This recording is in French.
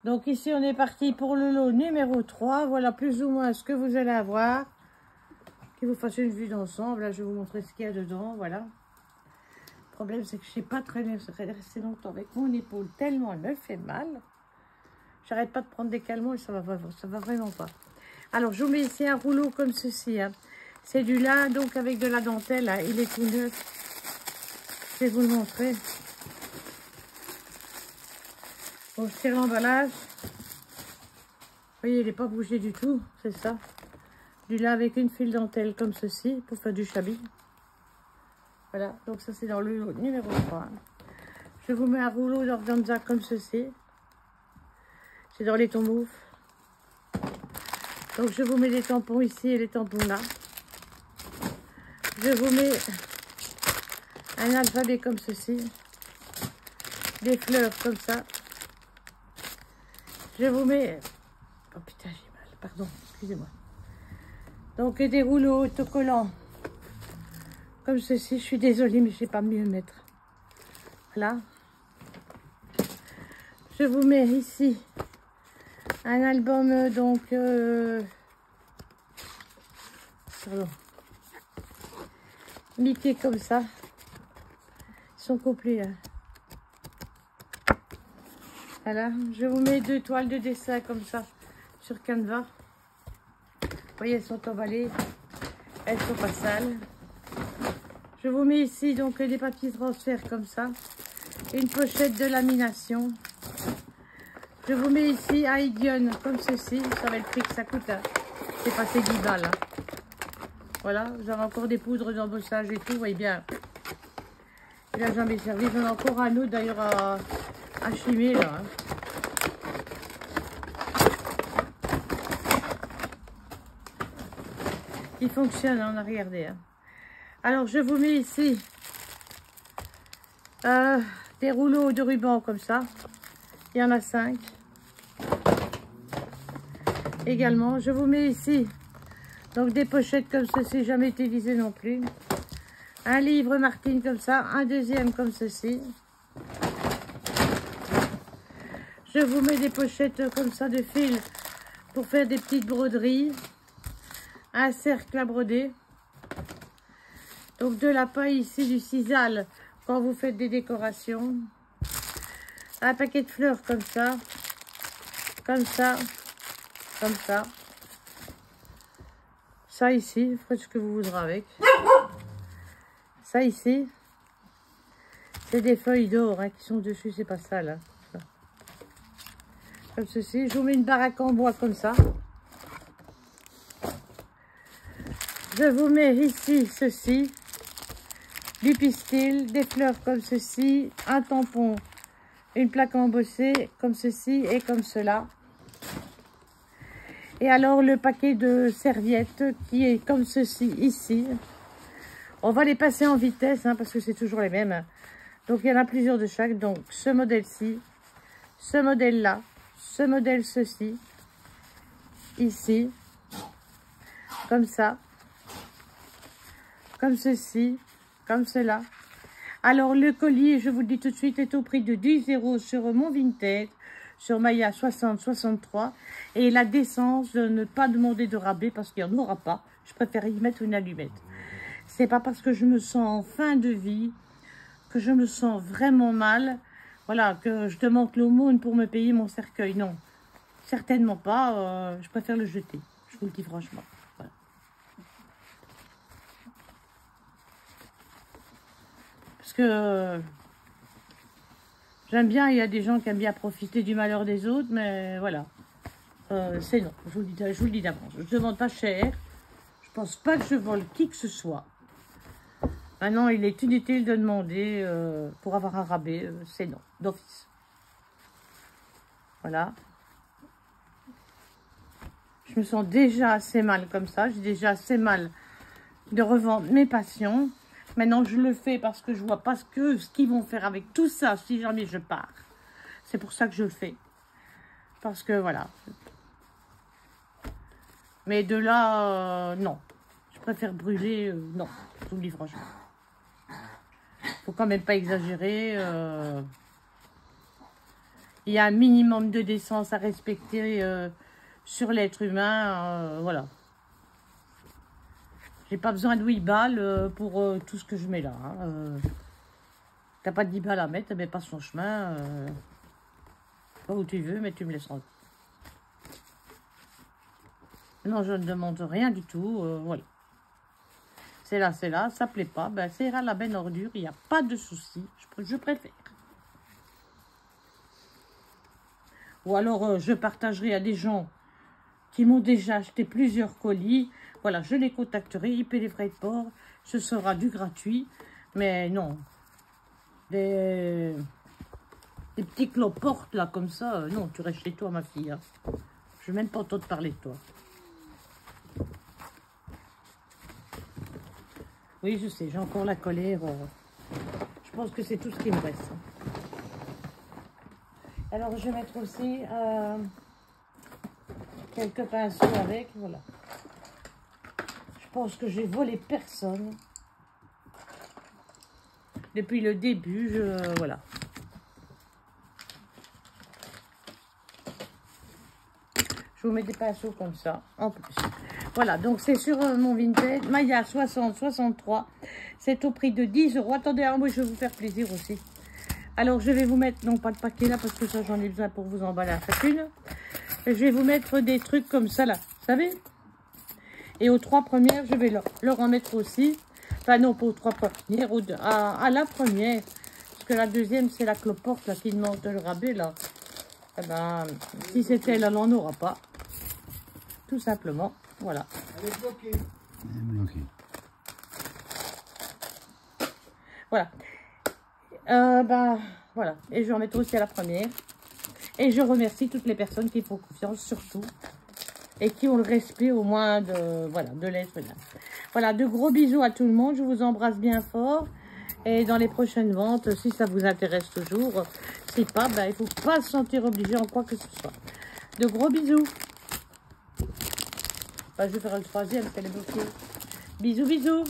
Donc ici, on est parti pour le lot numéro 3. Voilà plus ou moins ce que vous allez avoir. Que vous fassiez une vue d'ensemble. Là, je vais vous montrer ce qu'il y a dedans. Voilà. Le problème, c'est que je ne sais pas très bien rester longtemps avec mon épaule tellement elle me fait mal. J'arrête pas de prendre des calmants et ça va vraiment pas. Alors, je vous mets ici un rouleau comme ceci. Hein. C'est du lin, donc avec de la dentelle. Hein. Il est tout neuf. Je vais vous le montrer. Bon, je tire l'emballage. Vous voyez, il n'est pas bougé du tout. C'est ça. Du lin avec une file dentelle comme ceci pour faire du chablis. Voilà, donc ça c'est dans le lot numéro 3. Je vous mets un rouleau d'organza comme ceci. C'est dans les tons mauves. Donc je vous mets les tampons ici et les tampons là. Je vous mets un alphabet comme ceci. Des fleurs comme ça. Je vous mets... Oh putain, j'ai mal, pardon, excusez-moi. Donc des rouleaux autocollants comme ceci. Je suis désolée, mais je ne sais pas mieux mettre. Voilà. Je vous mets ici un album, donc... pardon. Mickey comme ça. Ils sont complets. Hein. Voilà. Je vous mets 2 toiles de dessin comme ça sur Canva. Vous voyez, elles sont emballées. Elles sont pas sales. Je vous mets ici donc des papiers transfert comme ça. Une pochette de lamination. Je vous mets ici un idiome comme ceci. Ça va être le prix que ça coûte. Hein. C'est passé 10 balles. Hein. Voilà. Vous avez encore des poudres d'embossage et tout. Vous voyez bien. Il n'a jamais servi. J'en ai encore un autre d'ailleurs à chimer là. Hein. Il fonctionne, on a regardé. Hein. Alors, je vous mets ici des rouleaux de ruban comme ça. Il y en a 5. Également, je vous mets ici donc des pochettes comme ceci, jamais été visées non plus. Un livre Martine comme ça, un deuxième comme ceci. Je vous mets des pochettes comme ça de fil pour faire des petites broderies. Un cercle à broder. Donc de la paille ici, du sisal quand vous faites des décorations. Un paquet de fleurs comme ça. Comme ça. Comme ça. Ça ici, vous faites ce que vous voudrez avec. Ça ici, c'est des feuilles d'or hein, qui sont dessus, c'est pas ça là. Comme ceci, je vous mets une baraque en bois comme ça. Je vous mets ici ceci, du pistil, des fleurs comme ceci, un tampon, une plaque embossée comme ceci et comme cela. Et alors le paquet de serviettes qui est comme ceci ici. On va les passer en vitesse hein, parce que c'est toujours les mêmes. Donc il y en a plusieurs de chaque. Donc ce modèle-ci, ce modèle-là, ce modèle ceci, ici, comme ça, comme ceci, comme cela. Alors le collier, je vous le dis tout de suite, est au prix de 10 € sur mon Vinted, sur Maya 60-63. Et la décence de ne pas demander de rabais parce qu'il n'y en aura pas. Je préfère y mettre une allumette. C'est pas parce que je me sens en fin de vie, que je me sens vraiment mal, voilà, que je demande l'aumône pour me payer mon cercueil. Non, certainement pas. Je préfère le jeter. Je vous le dis franchement. Voilà. Parce que j'aime bien, il y a des gens qui aiment bien profiter du malheur des autres, mais voilà. C'est non, je vous le dis d'avance. Je ne demande pas cher. Je pense pas que je vole qui que ce soit. Maintenant, il est inutile de demander pour avoir un rabais. C'est non, d'office. Voilà. Je me sens déjà assez mal comme ça. J'ai déjà assez mal de revendre mes passions. Maintenant, je le fais parce que je vois pas ce qu'ils vont faire avec tout ça si jamais je pars. C'est pour ça que je le fais. Parce que voilà. Mais de là, non. Je préfère brûler, non. Je vous le dis franchement. Faut quand même pas exagérer. Il y a un minimum de décence à respecter sur l'être humain. Voilà. J'ai pas besoin de 8 balles pour tout ce que je mets là. Hein. T'as pas de 10 balles à mettre, mais pas son chemin. Pas où tu veux, mais tu me laisseras. Non, je ne demande rien du tout. Voilà. C'est là, ça plaît pas. Ben, c'est à la benne ordure, il n'y a pas de souci. Je préfère. Ou alors, je partagerai à des gens qui m'ont déjà acheté plusieurs colis. Voilà, je les contacterai, ils paient les frais de port. Ce sera du gratuit. Mais non. Des petits cloportes, là, comme ça. Non, tu restes chez toi, ma fille. Hein. Je ne vais même pas entendre parler de toi. Oui, je sais, j'ai encore la colère. Je pense que c'est tout ce qui me reste. Alors, je vais mettre aussi quelques pinceaux avec. Voilà. Je pense que j'ai volé personne. Depuis le début, voilà. Je vous mets des pinceaux comme ça, en plus. Voilà, donc c'est sur mon Vinted. Maya 60-63. C'est au prix de 10 €. Attendez, hein, moi je vais vous faire plaisir aussi. Alors, je vais vous mettre, non pas de paquet là, parce que ça j'en ai besoin pour vous emballer à chacune. Je vais vous mettre des trucs comme ça là, vous savez. Et aux 3 premières, je vais leur en mettre aussi. Enfin non, pas aux 3 premières, à la première. Parce que la deuxième, c'est la cloporte là, qui demande le rabais là. Eh ben, si c'était elle, elle n'en aura pas. Tout simplement, voilà. Elle est bloquée. Elle est bloquée. Voilà. Ben, voilà. Et je vais en mettre aussi à la première. Et je remercie toutes les personnes qui font confiance, surtout. Et qui ont le respect au moins de, voilà, de l'être humain. Voilà, de gros bisous à tout le monde. Je vous embrasse bien fort. Et dans les prochaines ventes, si ça vous intéresse toujours, si pas, ben, il ne faut pas se sentir obligé en quoi que ce soit. De gros bisous. Ben, je vais faire le troisième, parce qu'elle est bloquée. Bisous, bisous.